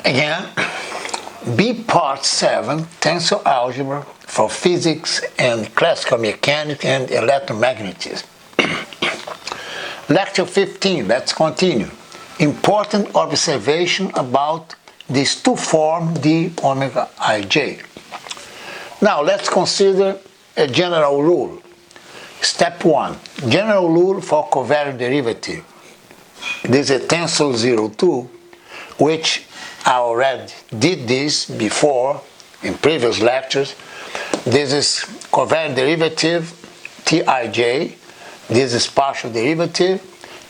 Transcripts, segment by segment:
Again, B part 7, tensor algebra for physics and classical mechanics and electromagnetism. Lecture 15, let's continue. Important observation about these two forms, d omega ij. Now let's consider a general rule. Step 1, general rule for covariant derivative. This is a tensor 02, which I already did this before in previous lectures. This is covariant derivative Tij, this is partial derivative,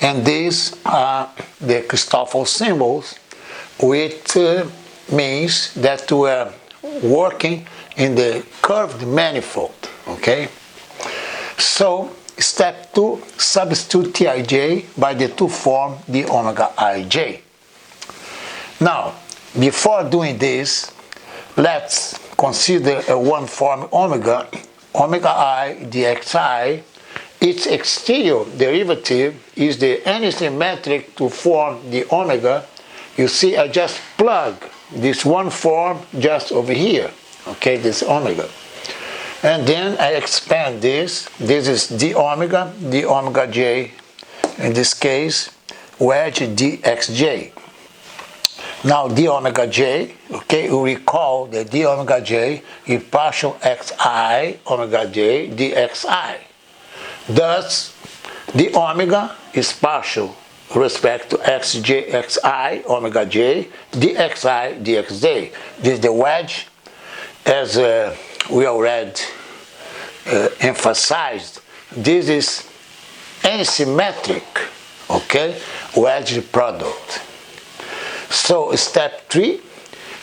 and these are the Christoffel symbols, which means that we are working in the curved manifold, okay? So, step 2, substitute Tij by the two form d omega ij. Now, before doing this, let's consider a one-form omega I dxi. Its exterior derivative is the antisymmetric to form the omega. You see, I just plug this one form just over here, okay, this omega. And then I expand this. This is d omega j, in this case, wedge dxj. Now d omega j, okay, you recall that d omega j is partial xi omega j dxi. Thus, d omega is partial with respect to xj xi omega j dxi dxj. This is the wedge, as we already emphasized. This is antisymmetric, okay, wedge product. So step 3,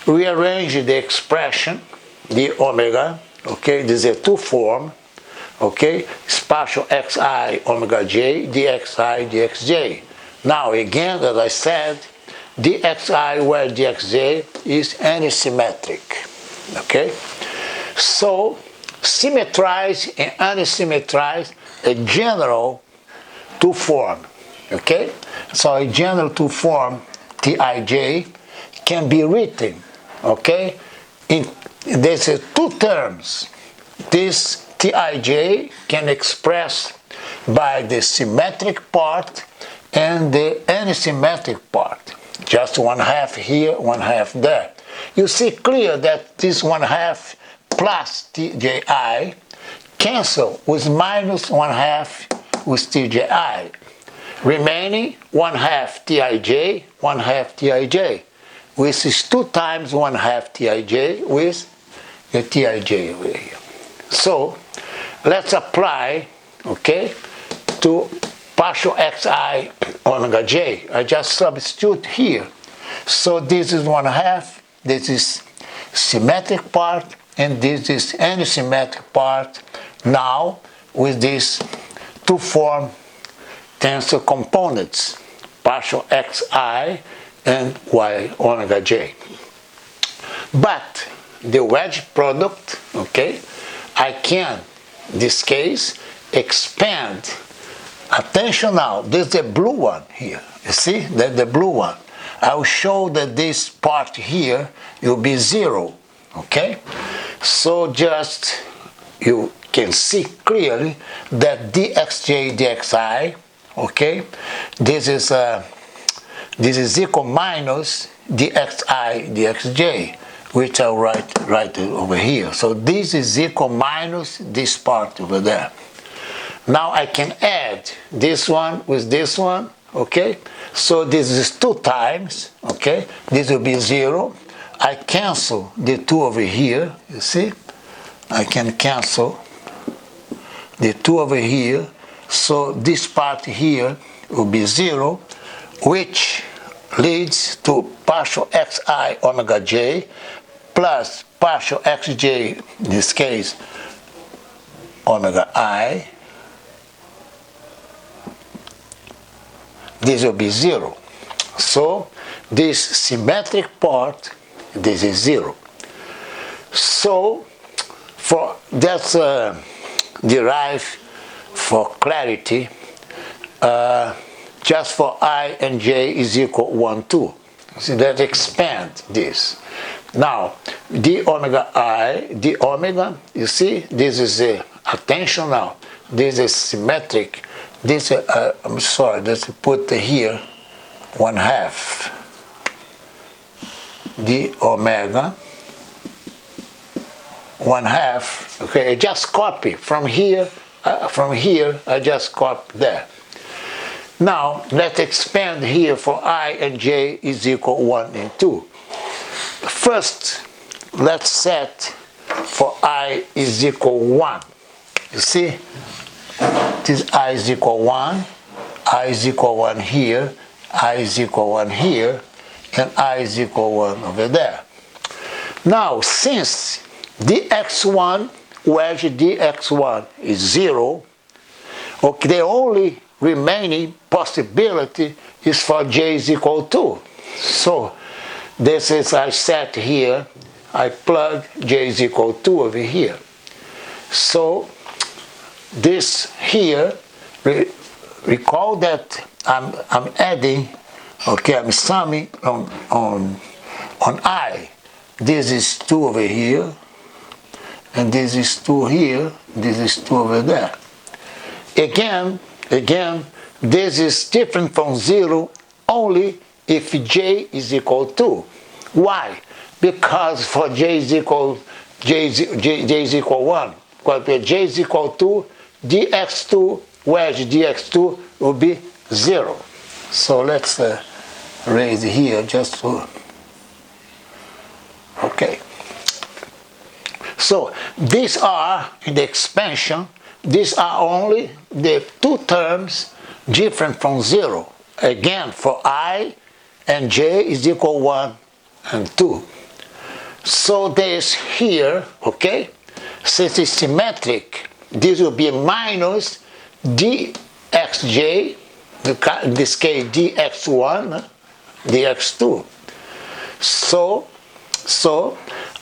rearrange the expression d omega, okay, this is a two form, okay, it's partial xi omega j dxi dxj. Now again, as I said, dxi where dxj is antisymmetric, okay? So symmetrize and unsymmetrize a general two form, okay? So a general two form Tij can be written, okay, there's two terms. This Tij can express by the symmetric part and the antisymmetric part. Just one half here, one half there. You see clear that this one half plus Tji cancel with minus one half with Tji. Remaining one half Tij, one half Tij, which is 2 times one half Tij with the Tij over here. So let's apply, okay, to partial xi omega j. I just substitute here. So this is one half, this is symmetric part, and this is antisymmetric part. Now with this two form tensor components, partial xi and y omega j. But the wedge product, okay, I can, in this case, expand. Attention now, this is the blue one here. You see, that's the blue one. I will show that this part here will be 0, okay? So just, you can see clearly that dxj dxi, okay, this is equal minus dxi dxj, which I'll write over here. So this is equal minus this part over there. Now I can add this one with this one, okay? So this is 2 times, okay? This will be 0. I cancel the 2 over here, you see? I can cancel the 2 over here. So this part here will be 0, which leads to partial xi omega j plus partial xj, in this case, omega I. This will be 0. So this symmetric part, this is 0. So that's derived for clarity, just for I and j is equal 1, 2. See that expand this. Now, d omega I, d omega, you see, this is a attention now. This is symmetric. This, I'm sorry, let's put here 1/2 d omega 1/2. Okay, I just copy from here. I just copy there. Now let's expand here for I and j is equal 1 and 2. First, let's set for I is equal 1. You see, this I is equal 1, I is equal 1 here, I is equal 1 here, and I is equal 1 over there. Now, since dx1, wedge dx1 is 0, okay, the only remaining possibility is for j is equal 2. So, this is, I set here, I plug j is equal 2 over here. So, this here, recall that I'm adding, okay, I'm summing on I. This is 2 over here, and this is 2 here, this is 2 over there. Again, this is different from 0 only if j is equal 2. Why? Because for j is equal 1. Because when j is equal 2, dx2, wedge dx2 will be 0. So let's raise here just to, okay. So these are, in the expansion, these are only the two terms different from 0. Again, for I and j is equal 1 and 2. So this here, okay, since it's symmetric, this will be minus dxj, in this case dx1, dx2. So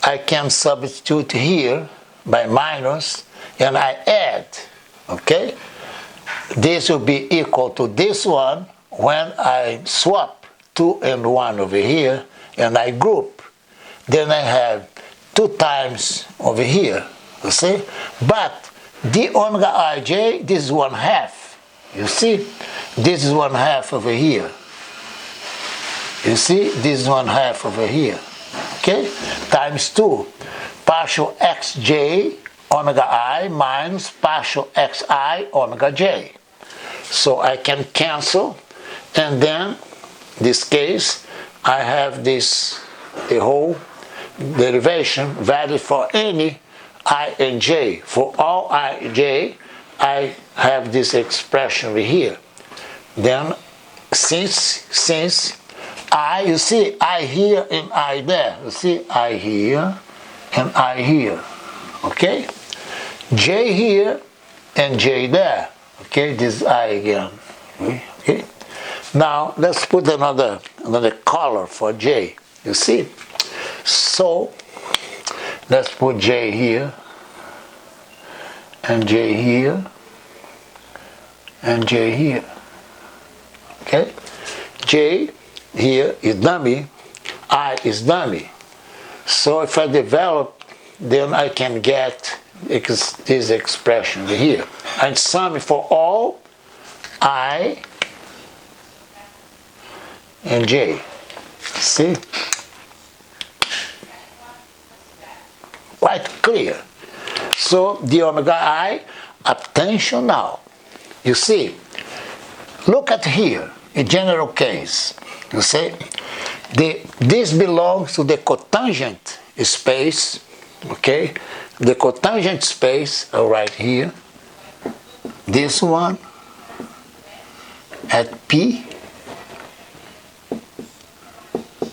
I can substitute here by minus, and I add, okay? This will be equal to this one when I swap 2 and 1 over here, and I group. Then I have 2 times over here, you see? But d omega ij, this is 1/2. You see? This is 1/2 over here. You see? This is 1/2 over here. Okay? Times 2. Partial xj omega I minus partial xi omega j. So I can cancel, and then, in this case, I have this, the whole derivation valid for any I and j. For all I and j, I have this expression over here. Then, since I, you see, I here and I there. You see, I here and I here. Okay? J here and j there. Okay, this is I again. Okay? Now, let's put another color for j. You see? So, let's put j here, and j here, and j here. Okay? J here is dummy, I is dummy. So if I develop, then I can get this expression here. And sum for all I and j. See? Quite clear. So the omega I, attention now. You see, look at here, a general case. You see, this belongs to the cotangent space, okay? The cotangent space, right here, this one at P,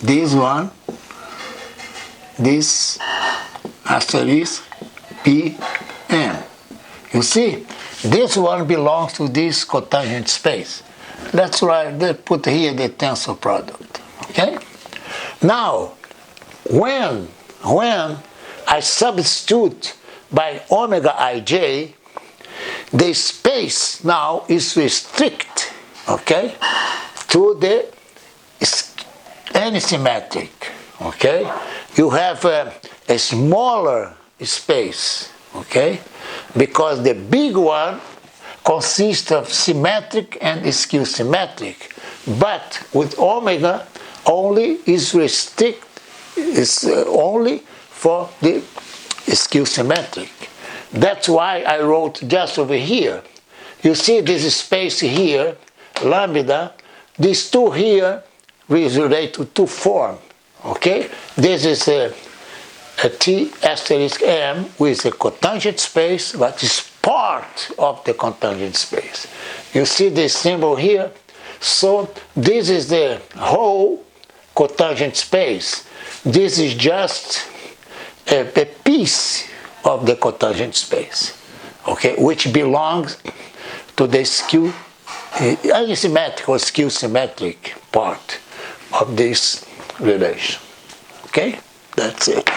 this one, this asterisk P M. You see, this one belongs to this cotangent space. Let's put here the tensor product. Okay? Now, when I substitute by omega ij, the space now is restricted, okay, to the antisymmetric, okay? You have a smaller space, okay? Because the big one consists of symmetric and skew symmetric, but with omega only is only for the skew symmetric. That's why I wrote just over here. You see this space here, lambda, these two here relate to two form, okay? This is a T asterisk M with a cotangent space, but is part of the cotangent space. You see this symbol here? So this is the whole cotangent space. This is just a piece of the cotangent space, okay, which belongs to the skew, asymmetric or skew symmetric part of this relation. Okay, that's it.